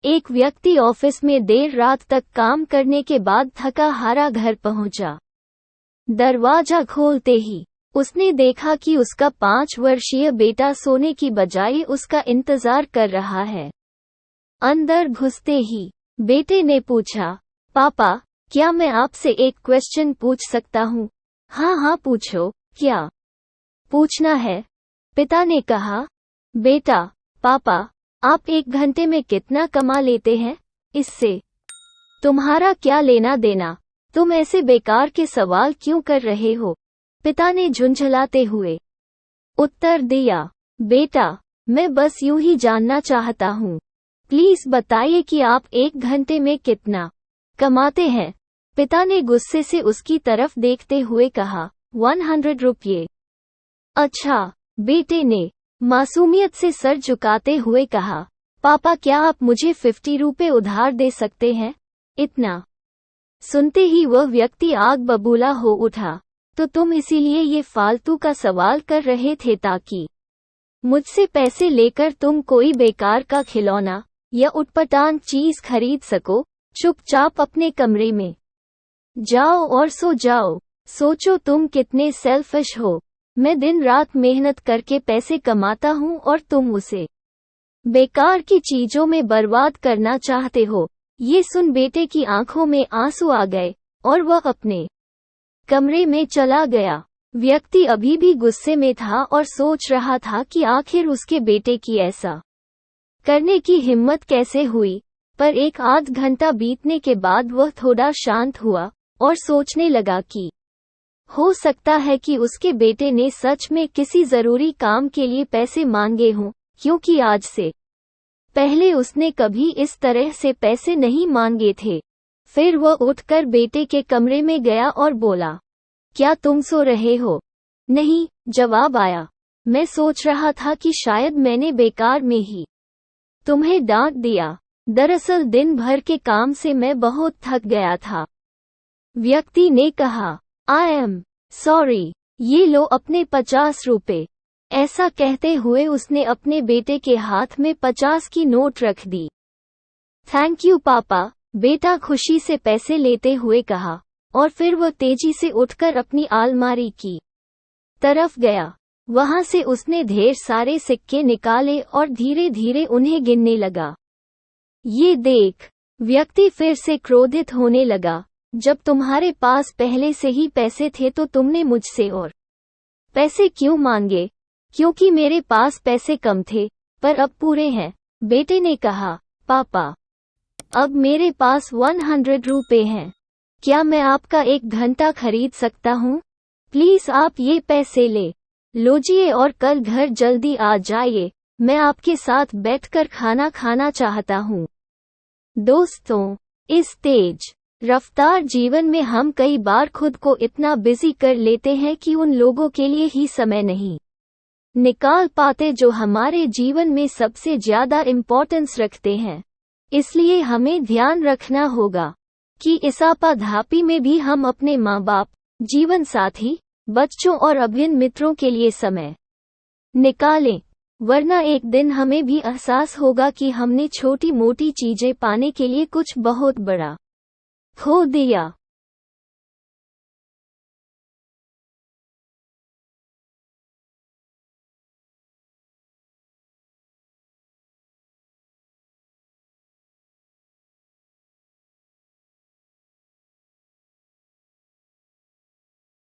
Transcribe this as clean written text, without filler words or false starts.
एक व्यक्ति ऑफिस में देर रात तक काम करने के बाद थका हारा घर पहुंचा। दरवाजा खोलते ही उसने देखा कि उसका 5 वर्षीय बेटा सोने की बजाय उसका इंतजार कर रहा है। अंदर घुसते ही बेटे ने पूछा, पापा, क्या मैं आपसे एक क्वेश्चन पूछ सकता हूँ? हाँ हाँ पूछो, क्या पूछना है? पिता ने कहा। बेटा, पापा, आप 1 घंटे में कितना कमा लेते हैं? इससे तुम्हारा क्या लेना देना? तुम ऐसे बेकार के सवाल क्यों कर रहे हो? पिता ने झुंझलाते हुए उत्तर दिया। बेटा, मैं बस यूं ही जानना चाहता हूँ। प्लीज बताइए कि आप 1 घंटे में कितना कमाते हैं? पिता ने गुस्से से उसकी तरफ देखते हुए कहा, 100 रुपये। अच्छा, बेटे ने मासूमियत से सर झुकाते हुए कहा, पापा क्या आप मुझे 50 रुपये उधार दे सकते हैं? इतना सुनते ही वह व्यक्ति आग बबूला हो उठा। तो तुम इसीलिए ये फालतू का सवाल कर रहे थे ताकि मुझसे पैसे लेकर तुम कोई बेकार का खिलौना या उटपटांग चीज खरीद सको? चुपचाप अपने कमरे में जाओ और सो जाओ। सोचो तुम कितने सेल्फिश हो। मैं दिन रात मेहनत करके पैसे कमाता हूँ और तुम उसे बेकार की चीजों में बर्बाद करना चाहते हो। ये सुन बेटे की आंखों में आंसू आ गए और वह अपने कमरे में चला गया। व्यक्ति अभी भी गुस्से में था और सोच रहा था कि आखिर उसके बेटे की ऐसा करने की हिम्मत कैसे हुई। पर 1 आध घंटा बीतने के बाद वह थोड़ा शांत हुआ और सोचने लगा कि हो सकता है कि उसके बेटे ने सच में किसी जरूरी काम के लिए पैसे मांगे हों, क्योंकि आज से पहले उसने कभी इस तरह से पैसे नहीं मांगे थे। फिर वह उठकर बेटे के कमरे में गया और बोला, क्या तुम सो रहे हो? नहीं, जवाब आया। मैं सोच रहा था कि शायद मैंने बेकार में ही तुम्हें डांट दिया। दरअसल दिन भर के काम से मैं बहुत थक गया था। व्यक्ति ने कहा, आई एम सॉरी, ये लो अपने 50 रुपए। ऐसा कहते हुए उसने अपने बेटे के हाथ में 50 की नोट रख दी। थैंक यू पापा, बेटा खुशी से पैसे लेते हुए कहा, और फिर वह तेजी से उठकर अपनी अलमारी की तरफ गया। वहां से उसने ढेर सारे सिक्के निकाले और धीरे धीरे उन्हें गिनने लगा। ये देख व्यक्ति फिर से क्रोधित होने लगा, जब तुम्हारे पास पहले से ही पैसे थे तो तुमने मुझसे और पैसे क्यों मांगे? क्योंकि मेरे पास पैसे कम थे, पर अब पूरे हैं। बेटे ने कहा, पापा, अब मेरे पास 100 रुपए हैं। क्या मैं आपका 1 घंटा खरीद सकता हूँ? प्लीज आप ये पैसे ले लीजिए और कल घर जल्दी आ जाइए। मैं आपके साथ बैठकर खाना खाना चाहता हूँ। दोस्तों, इस तेज रफ्तार जीवन में हम कई बार खुद को इतना बिजी कर लेते हैं कि उन लोगों के लिए ही समय नहीं निकाल पाते जो हमारे जीवन में सबसे ज्यादा इम्पोर्टेंस रखते हैं। इसलिए हमें ध्यान रखना होगा कि इस आपाधापी में भी हम अपने माँ बाप, जीवन साथी, बच्चों और अभिन्न मित्रों के लिए समय निकालें, वरना एक दिन हमें भी एहसास होगा कि हमने छोटी मोटी चीजें पाने के लिए कुछ बहुत बड़ा खो दिया।